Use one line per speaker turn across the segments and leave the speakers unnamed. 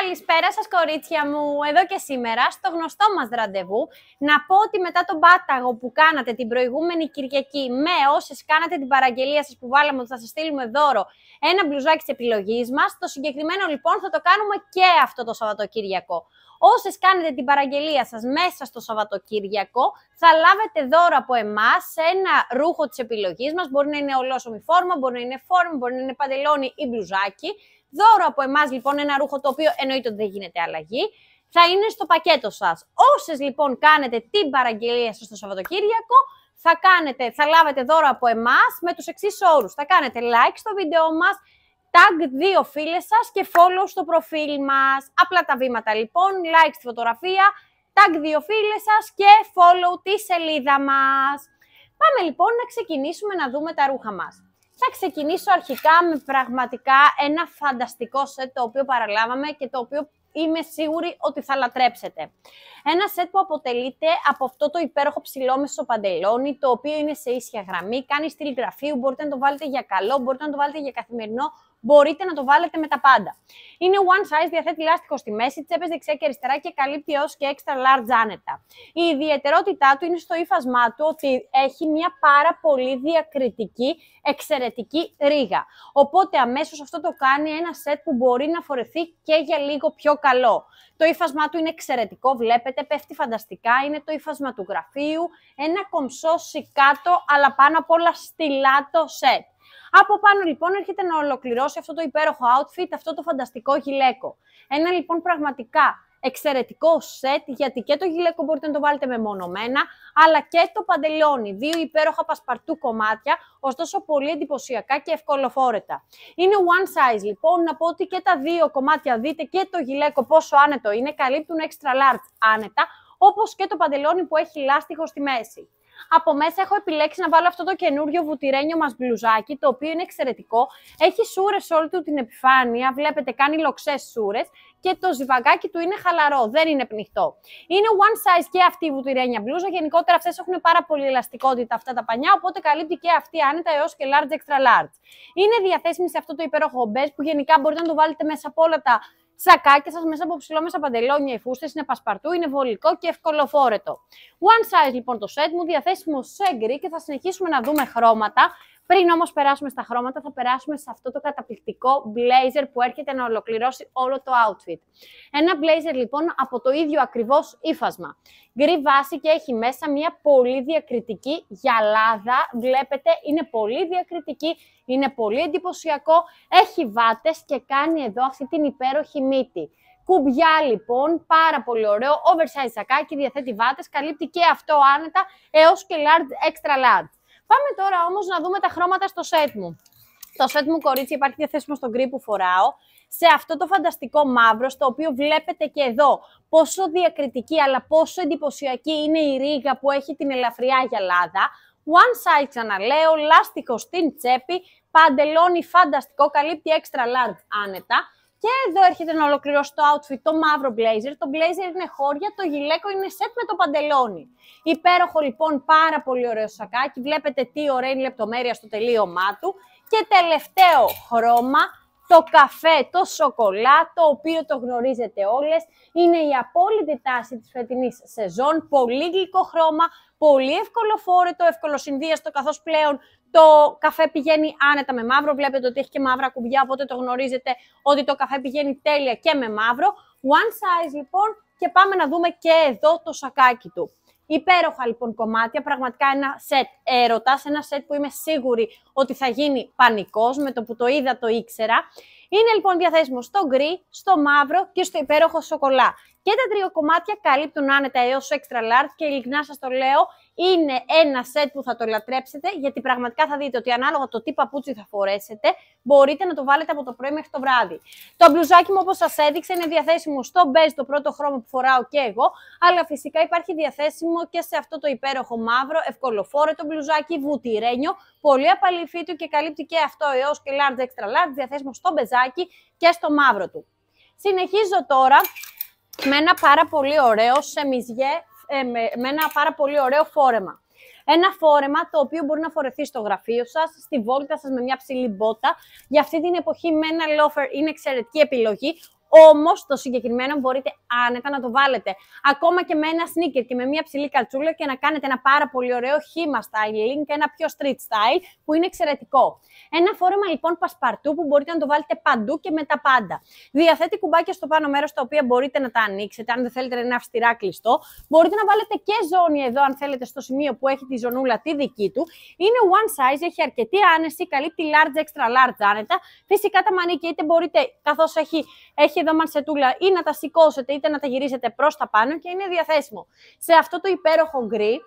Καλησπέρα σας κορίτσια μου, εδώ και σήμερα στο γνωστό μας ραντεβού. Να πω ότι μετά τον πάταγο που κάνατε την προηγούμενη Κυριακή με όσες κάνατε την παραγγελία σας που βάλαμε ότι θα σας στείλουμε δώρο ένα μπλουζάκι της επιλογής μας, το συγκεκριμένο λοιπόν θα το κάνουμε και αυτό το Σαββατοκύριακο. Όσες κάνετε την παραγγελία σας μέσα στο Σαββατοκύριακο θα λάβετε δώρο από εμάς σε ένα ρούχο της επιλογής μας. Μπορεί να είναι ολόσωμη φόρμα, μπορεί να είναι φόρμα, μπορεί να είναι παντελόνι ή μπλουζάκι. Δώρο από εμάς λοιπόν ένα ρούχο το οποίο εννοείται ότι δεν γίνεται αλλαγή. Θα είναι στο πακέτο σας. Όσες λοιπόν κάνετε την παραγγελία σας το Σαββατοκύριακο, θα λάβετε δώρο από εμάς με τους εξής όρους. Θα κάνετε like στο βίντεο μας, tag 2 φίλες σας και follow στο προφίλ μας. Απλά τα βήματα λοιπόν, like στη φωτογραφία, tag 2 φίλες σας και follow τη σελίδα μας. Πάμε λοιπόν να ξεκινήσουμε να δούμε τα ρούχα μας. Θα ξεκινήσω αρχικά με πραγματικά ένα φανταστικό σετ το οποίο παραλάβαμε και το οποίο είμαι σίγουρη ότι θα λατρέψετε. Ένα σετ που αποτελείται από αυτό το υπέροχο ψηλόμεσο παντελόνι, το οποίο είναι σε ίσια γραμμή, κάνει στυλ γραφείου, μπορείτε να το βάλετε για καλό, μπορείτε να το βάλετε για καθημερινό, μπορείτε να το βάλετε με τα πάντα. Είναι one size, διαθέτει λάστιχο στη μέση, τσέπες δεξιά και αριστερά και καλύπτει έως και extra large άνετα. Η ιδιαιτερότητά του είναι στο ύφασμά του ότι έχει μια πάρα πολύ διακριτική, εξαιρετική ρίγα. Οπότε αμέσως αυτό το κάνει ένα σετ που μπορεί να φορεθεί και για λίγο πιο καλό. Το ύφασμά του είναι εξαιρετικό, βλέπετε, πέφτει φανταστικά, είναι το ύφασμα του γραφείου, ένα κομψό σικάτο, αλλά πάνω απ' όλα στιλάτο σετ. Από πάνω λοιπόν έρχεται να ολοκληρώσει αυτό το υπέροχο outfit, αυτό το φανταστικό γυλαίκο. Ένα λοιπόν πραγματικά εξαιρετικό σετ, γιατί και το γυλαίκο μπορείτε να το βάλετε μεμονωμένα, αλλά και το παντελόνι. Δύο υπέροχα πασπαρτού κομμάτια, ωστόσο πολύ εντυπωσιακά και ευκολοφόρετα. Είναι one size λοιπόν, να πω ότι και τα δύο κομμάτια δείτε και το γυλαίκο πόσο άνετο είναι, καλύπτουν extra large άνετα, όπως και το παντελόνι που έχει λάστιχο στη μέση. Από μέσα έχω επιλέξει να βάλω αυτό το καινούριο βουτυρένιο μας μπλουζάκι, το οποίο είναι εξαιρετικό. Έχει σούρες σε όλη του την επιφάνεια, βλέπετε κάνει λοξές σούρες και το ζιβαγκάκι του είναι χαλαρό, δεν είναι πνιχτό. Είναι one size και αυτή η βουτυρένια μπλούζα, γενικότερα αυτές έχουν πάρα πολύ ελαστικότητα αυτά τα πανιά, οπότε καλύπτει και αυτή άνετα έως και large extra large. Είναι διαθέσιμη σε αυτό το υπέροχο μπέζ που γενικά μπορείτε να το βάλετε μέσα από όλα τα σακάκια σας, μέσα από ψηλόμεσα παντελόνια, οι φούστες, είναι πασπαρτού, είναι βολικό και ευκολοφόρετο. One size λοιπόν το set μου, διαθέσιμο σε γκρι και θα συνεχίσουμε να δούμε χρώματα. Πριν όμως περάσουμε στα χρώματα, θα περάσουμε σε αυτό το καταπληκτικό blazer που έρχεται να ολοκληρώσει όλο το outfit. Ένα blazer λοιπόν από το ίδιο ακριβώς ύφασμα. Γκρι βάση και έχει μέσα μια πολύ διακριτική γυαλάδα. Βλέπετε, είναι πολύ διακριτική, είναι πολύ εντυπωσιακό. Έχει βάτες και κάνει εδώ αυτή την υπέροχη μύτη. Κουμπιά λοιπόν, πάρα πολύ ωραίο, oversize σακάκι, διαθέτει βάτες, καλύπτει και αυτό άνετα έως και large, extra large. Πάμε τώρα όμως να δούμε τα χρώματα στο σετ μου. Το σετ μου, κορίτσι, υπάρχει διαθέσιμο στο γκρι που φοράω, σε αυτό το φανταστικό μαύρο, στο οποίο βλέπετε και εδώ πόσο διακριτική αλλά πόσο εντυπωσιακή είναι η ρίγα που έχει την ελαφριά γυαλάδα. One size, ξαναλέω, λάστιχο στην τσέπη, παντελόνι φανταστικό, καλύπτει extra large άνετα. Και εδώ έρχεται να ολοκληρώσει το outfit το μαύρο blazer. Το blazer είναι χώρια, το γυλαίκο είναι set με το παντελόνι. Υπέροχο λοιπόν, πάρα πολύ ωραίο σακάκι. Βλέπετε τι ωραία είναι η λεπτομέρεια στο τελείωμά του. Και τελευταίο χρώμα, το καφέ, το σοκολά, το οποίο το γνωρίζετε όλες. Είναι η απόλυτη τάση της φετινής σεζόν. Πολύ γλυκό χρώμα, πολύ ευκολοφόρετο, ευκολοσυνδύαστο, καθώς πλέον το καφέ πηγαίνει άνετα με μαύρο. Βλέπετε ότι έχει και μαύρα κουμπιά, οπότε το γνωρίζετε ότι το καφέ πηγαίνει τέλεια και με μαύρο. One size λοιπόν, και πάμε να δούμε και εδώ το σακάκι του. Υπέροχα λοιπόν κομμάτια, πραγματικά ένα σετ έρωτας, ένα σετ που είμαι σίγουρη ότι θα γίνει πανικός, με το που το είδα το ήξερα. Είναι λοιπόν διαθέσιμο στο γκρι, στο μαύρο και στο υπέροχο σοκολά. Και τα τρία κομμάτια καλύπτουν άνετα έως extra large και ειλικρινά σας το λέω, είναι ένα σετ που θα το λατρέψετε, γιατί πραγματικά θα δείτε ότι ανάλογα το τι παπούτσι θα φορέσετε, μπορείτε να το βάλετε από το πρωί μέχρι το βράδυ. Το μπλουζάκι μου, όπως σας έδειξα, είναι διαθέσιμο στο beige, το πρώτο χρώμα που φοράω και εγώ, αλλά φυσικά υπάρχει διαθέσιμο και σε αυτό το υπέροχο μαύρο, ευκολοφόρετο μπλουζάκι, βουτυρένιο, πολύ απαλήφη του και καλύπτει και αυτό έως και large extra large, διαθέσιμο στο μπεζάκι και στο μαύρο του. Συνεχίζω τώρα με ένα πάρα πολύ ωραίο σεμιζιέ, με ένα πάρα πολύ ωραίο φόρεμα. Ένα φόρεμα το οποίο μπορεί να φορεθεί στο γραφείο σας, στη βόλτα σας με μια ψηλή μπότα. Για αυτή την εποχή με ένα loafer είναι εξαιρετική επιλογή. Όμως το συγκεκριμένο μπορείτε άνετα να το βάλετε ακόμα και με ένα sneaker και με μια ψηλή καλτσούλα και να κάνετε ένα πάρα πολύ ωραίο χύμα styling και ένα πιο street style που είναι εξαιρετικό. Ένα φόρεμα λοιπόν πασπαρτού που μπορείτε να το βάλετε παντού και με τα πάντα. Διαθέτει κουμπάκια στο πάνω μέρος τα οποία μπορείτε να τα ανοίξετε, αν δεν θέλετε να είναι αυστηρά κλειστό. Μπορείτε να βάλετε και ζώνη εδώ, αν θέλετε, στο σημείο που έχει τη ζωνούλα τη δική του. Είναι one size, έχει αρκετή άνεση, καλύπτει large, extra large άνετα. Φυσικά τα μανίκια είτε μπορείτε, καθώς έχει εδώ μανσετούλα, ή να τα σηκώσετε είτε να τα γυρίσετε προς τα πάνω και είναι διαθέσιμο σε αυτό το υπέροχο γκρι,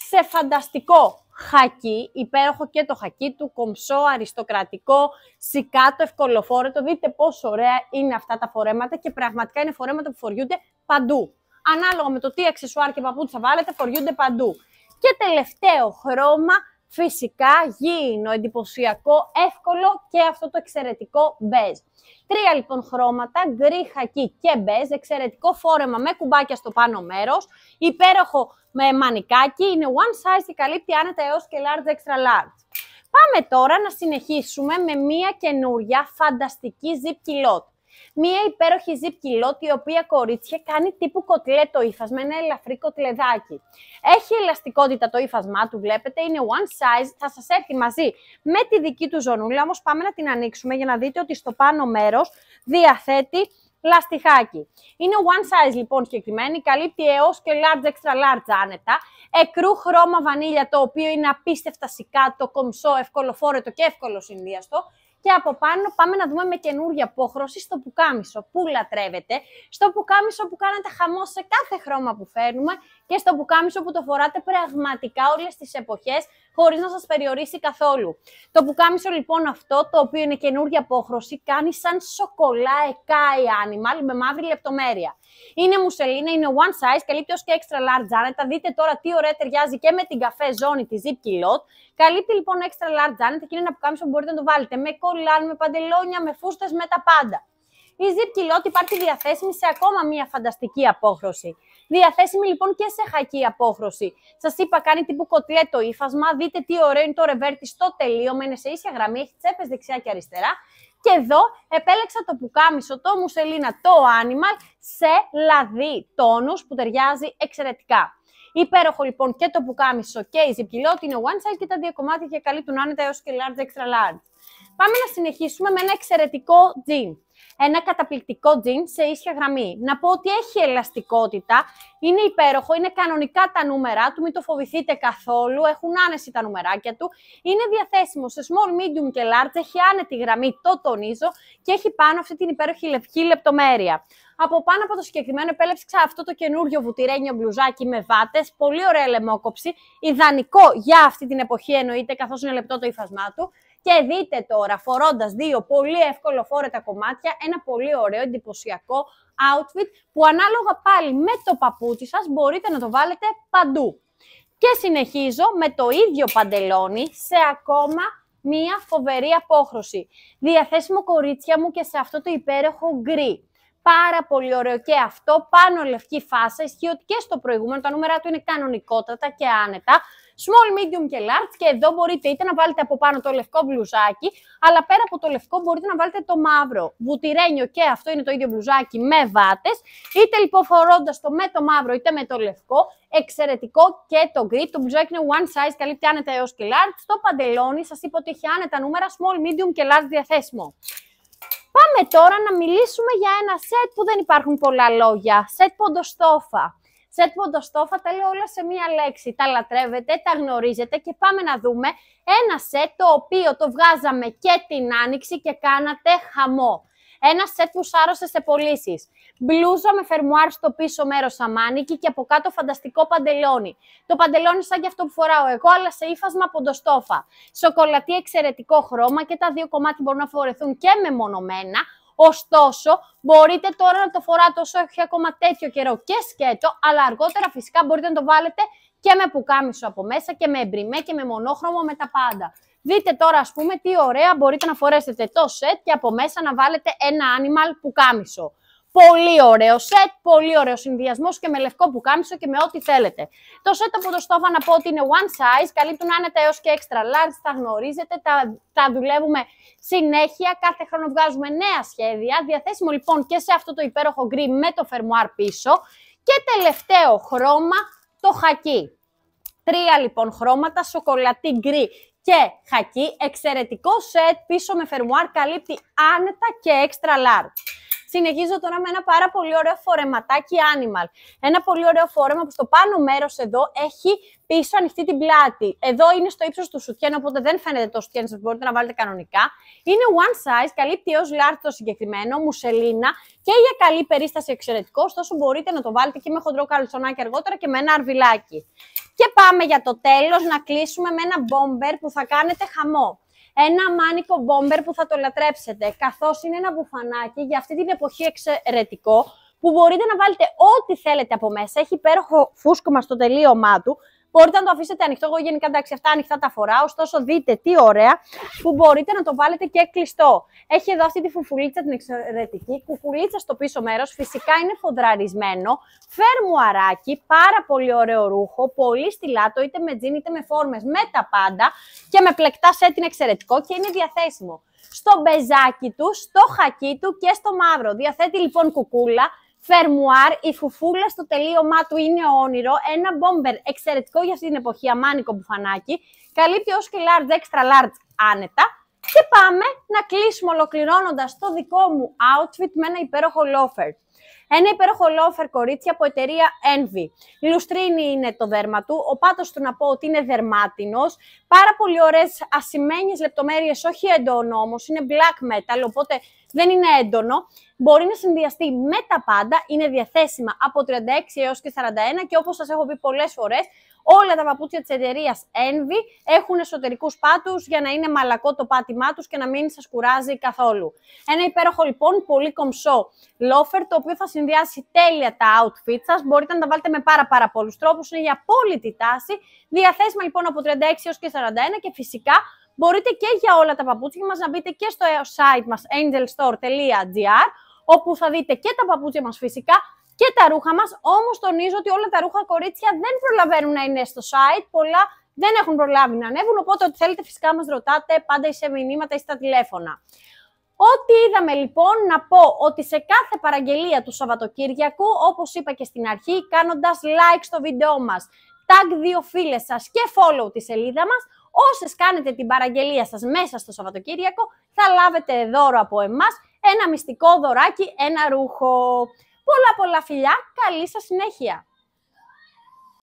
σε φανταστικό χακί, υπέροχο και το χακί του, κομψό, αριστοκρατικό, σικάτο, ευκολοφόρετο. Δείτε πόσο ωραία είναι αυτά τα φορέματα και πραγματικά είναι φορέματα που φοριούνται παντού. Ανάλογα με το τι αξεσουάρ και παπούτσα βάλετε, φοριούνται παντού. Και τελευταίο χρώμα, φυσικά γήινο, εντυπωσιακό, εύκολο και αυτό το εξαιρετικό μπέζ. Τρία λοιπόν χρώματα, γκρι, χακί και μπέζ, εξαιρετικό φόρεμα με κουμπάκια στο πάνω μέρος, υπέροχο με μανικάκι, είναι one size και καλύπτει άνετα έως και large, extra large. Πάμε τώρα να συνεχίσουμε με μία καινούρια φανταστική zip culotte. Μία υπέροχη zip culotte η οποία, κορίτσια, κάνει τύπου κοτλέτο ύφασμα, ένα ελαφρύ κοτλεδάκι. Έχει ελαστικότητα το ύφασμά του, βλέπετε, είναι one size, θα σας έρθει μαζί με τη δική του ζωνούλα, όμως πάμε να την ανοίξουμε για να δείτε ότι στο πάνω μέρος διαθέτει λαστιχάκι. Είναι one size λοιπόν συγκεκριμένη, καλύπτει έως και large, extra large άνετα. Εκρού χρώμα βανίλια, το οποίο είναι απίστευτα σικάτο, κομψό, ευκολοφόρετο και εύκολο συνδυαστό. Και από πάνω πάμε να δούμε με καινούργια απόχρωση στο πουκάμισο που λατρεύετε, στο πουκάμισο που κάνετε χαμό σε κάθε χρώμα που φέρνουμε και στο πουκάμισο που το φοράτε πραγματικά όλες τις εποχές χωρίς να σας περιορίσει καθόλου. Το πουκάμισο λοιπόν αυτό, το οποίο είναι καινούργια απόχρωση, κάνει σαν σοκολά εκάι animal με μαύρη λεπτομέρεια. Είναι μουσελίνα, είναι one size, καλύπτει ως και extra large άνετα. Δείτε τώρα τι ωραία ταιριάζει και με την καφέ ζώνη τη zip culotte. Καλύπτει λοιπόν extra large άνετα και είναι ένα πουκάμισο που μπορείτε να το βάλετε με κολάν, με παντελόνια, με φούστες, με τα πάντα. Η zip culotte υπάρχει διαθέσιμη σε ακόμα μία φανταστική απόχρωση. Διαθέσιμη λοιπόν και σε χακί απόχρωση. Σας είπα, κάνει τύπου κοτλέτο ύφασμα. Δείτε τι ωραίο είναι το ρεβέρτι στο τελείωμα. Είναι σε ίσια γραμμή, έχει τσέπες δεξιά και αριστερά. Και εδώ επέλεξα το πουκάμισο, το μουσελίνα, το animal σε λαδί τόνους που ταιριάζει εξαιρετικά. Υπέροχο λοιπόν και το πουκάμισο και η zip culotte, είναι one size και τα δύο κομμάτια και καλύπτουν άνετα έως και large, extra large. Πάμε να συνεχίσουμε με ένα εξαιρετικό jean. Ένα καταπληκτικό jean σε ίσια γραμμή. Να πω ότι έχει ελαστικότητα, είναι υπέροχο, είναι κανονικά τα νούμερα του, μην το φοβηθείτε καθόλου, έχουν άνεση τα νουμεράκια του. Είναι διαθέσιμο σε small, medium και large, έχει άνετη γραμμή, το τονίζω, και έχει πάνω αυτή την υπέροχη λευκή λεπτομέρεια. Από πάνω από το συγκεκριμένο επέλεξα αυτό το καινούριο βουτυρένιο μπλουζάκι με βάτες, πολύ ωραία λαιμόκοψη, ιδανικό για αυτή την εποχή εννοείται, καθώς είναι λεπτό το ύφασμά του. Και δείτε τώρα, φορώντας δύο πολύ εύκολο φόρετα κομμάτια, ένα πολύ ωραίο εντυπωσιακό outfit που ανάλογα πάλι με το παπούτσι σας μπορείτε να το βάλετε παντού. Και συνεχίζω με το ίδιο παντελόνι σε ακόμα μία φοβερή απόχρωση. Διαθέσιμο, κορίτσια μου, και σε αυτό το υπέροχο γκρι. Πάρα πολύ ωραίο και αυτό, πάνω λευκή φάσα, ισχύει ότι και στο προηγούμενο τα νούμερα του είναι κανονικότατα και άνετα. Small, medium και large, και εδώ μπορείτε είτε να βάλετε από πάνω το λευκό μπλουζάκι, αλλά πέρα από το λευκό μπορείτε να βάλετε το μαύρο. Βουτυρένιο και αυτό είναι το ίδιο μπλουζάκι με βάτες, είτε λοιπόν φορώντας το με το μαύρο είτε με το λευκό, εξαιρετικό και το γκρι. Το μπλουζάκι είναι one size, καλύπτει άνετα έως και large. Στο παντελόνι σας είπα ότι έχει άνετα νούμερα, small, medium και large διαθέσιμο. Πάμε τώρα να μιλήσουμε για ένα σετ που δεν υπάρχουν πολλά λόγια. Σετ ποντοστόφα. Σετ ποντοστόφα, τα λέω όλα σε μία λέξη. Τα λατρεύετε, τα γνωρίζετε και πάμε να δούμε ένα σετ το οποίο το βγάζαμε και την άνοιξη και κάνατε χαμό. Ένα σετ που σάρωσε σε πωλήσεις. Μπλούζα με φερμουάρ στο πίσω μέρος σαμάνικη και από κάτω φανταστικό παντελόνι. Το παντελόνι σαν και αυτό που φοράω εγώ, αλλά σε ύφασμα ποντοστόφα. Σοκολατή, εξαιρετικό χρώμα και τα δύο κομμάτια μπορούν να φορεθούν και μεμονωμένα. Ωστόσο, μπορείτε τώρα να το φοράτε όσο έχει ακόμα τέτοιο καιρό και σκέτο, αλλά αργότερα φυσικά μπορείτε να το βάλετε και με πουκάμισο από μέσα και με εμπριμέ και με μονόχρωμο, με τα πάντα. Δείτε τώρα, ας πούμε, τι ωραία μπορείτε να φορέσετε το σετ και από μέσα να βάλετε ένα animal πουκάμισο. Πολύ ωραίο σετ, πολύ ωραίο συνδυασμός και με λευκό πουκάμισο και με ό,τι θέλετε. Το σετ από το Στόφα να πω ότι είναι one size, καλύπτουν άνετα έως και extra large, τα γνωρίζετε, τα δουλεύουμε συνέχεια, κάθε χρόνο βγάζουμε νέα σχέδια. Διαθέσιμο λοιπόν και σε αυτό το υπέροχο γκρι με το φερμουάρ πίσω. Και τελευταίο χρώμα, το χακί. 3 λοιπόν χρώματα, σοκολατί, γκρι και χακί. Εξαιρετικό σετ, πίσω με φερμουάρ, καλύπτει άνετα και extra large. Συνεχίζω τώρα με ένα πάρα πολύ ωραίο φορεματάκι animal. Ένα πολύ ωραίο φόρεμα που στο πάνω μέρος εδώ έχει πίσω ανοιχτή την πλάτη. Εδώ είναι στο ύψος του σουτιέν, οπότε δεν φαίνεται το σουτιέν σας, μπορείτε να βάλετε κανονικά. Είναι one size, καλύπτει έως large το συγκεκριμένο, μουσελίνα και για καλή περίσταση εξαιρετικό, ωστόσο μπορείτε να το βάλετε και με χοντρό καλτσονάκι αργότερα και με ένα αρβιλάκι. Και πάμε για το τέλος να κλείσουμε με ένα bomber που θα κάνετε χαμό. Ένα μάνικο μπόμπερ που θα το λατρέψετε, καθώς είναι ένα μπουφανάκι για αυτή την εποχή εξαιρετικό, που μπορείτε να βάλετε ό,τι θέλετε από μέσα. Έχει υπέροχο φούσκωμα στο τελείωμά του. Μπορείτε να το αφήσετε ανοιχτό. Εγώ γενικά εντάξει, αυτά ανοιχτά τα φοράω. Ωστόσο, δείτε τι ωραία που μπορείτε να το βάλετε και κλειστό. Έχει εδώ αυτή τη φουφουλίτσα την εξαιρετική. Κουκουλίτσα στο πίσω μέρος. Φυσικά είναι φοδραρισμένο. Φερμουαράκι. Πάρα πολύ ωραίο ρούχο. Πολύ στιλάτο, είτε με τζιν είτε με φόρμες. Με τα πάντα. Και με πλεκτά σετ είναι εξαιρετικό και είναι διαθέσιμο στο μπεζάκι του, στο χακί του και στο μαύρο. Διαθέτει λοιπόν κουκούλα. Φερμουάρ, η φουφούλα στο τελείωμά του είναι όνειρο, ένα μπόμπερ εξαιρετικό για αυτή την εποχή, αμάνικο μπουφανάκι, καλύπτει ως και large, extra large άνετα και πάμε να κλείσουμε ολοκληρώνοντας το δικό μου outfit με ένα υπέροχο loafer. Ένα υπέροχο loafer, κορίτσια, από εταιρεία Envy. Λουστρίνη είναι το δέρμα του, ο πάτος του να πω ότι είναι δερμάτινος, πάρα πολύ ωραίες ασημένιες λεπτομέρειες, όχι έντονο όμως, είναι black metal, οπότε δεν είναι έντονο. Μπορεί να συνδυαστεί με τα πάντα, είναι διαθέσιμα από 36 έως και 41 και όπως σας έχω πει πολλές φορές, όλα τα παπούτσια της εταιρείας Envy έχουν εσωτερικούς πάτους για να είναι μαλακό το πάτημά τους και να μην σας κουράζει καθόλου. Ένα υπέροχο λοιπόν, πολύ κομψό loafer, το οποίο θα συνδυάσει τέλεια τα outfit σας. Μπορείτε να τα βάλετε με πάρα πολλούς τρόπους, είναι για απόλυτη τάση. Διαθέσιμα λοιπόν από 36 έως και 41 και φυσικά μπορείτε και για όλα τα παπούτσια μας να μπείτε και στο site μας angelstore.gr, όπου θα δείτε και τα παπούτσια μας φυσικά και τα ρούχα μας. Όμως τονίζω ότι όλα τα ρούχα, κορίτσια, δεν προλαβαίνουν να είναι στο site. Πολλά δεν έχουν προλάβει να ανέβουν, οπότε ό,τι θέλετε φυσικά μας ρωτάτε πάντα ή σε μηνύματα ή στα τηλέφωνα. Ό,τι είδαμε λοιπόν, να πω ότι σε κάθε παραγγελία του Σαββατοκύριακου, όπως είπα και στην αρχή, κάνοντας like στο βίντεό μας, tag 2 φίλες σας και follow τη σελίδα μας, όσες κάνετε την παραγγελία σας μέσα στο Σαββατοκύριακο, θα λάβετε δώρο από εμάς ένα μυστικό δωράκι, ένα ρούχο. Πολλά φιλιά, καλή σας συνέχεια!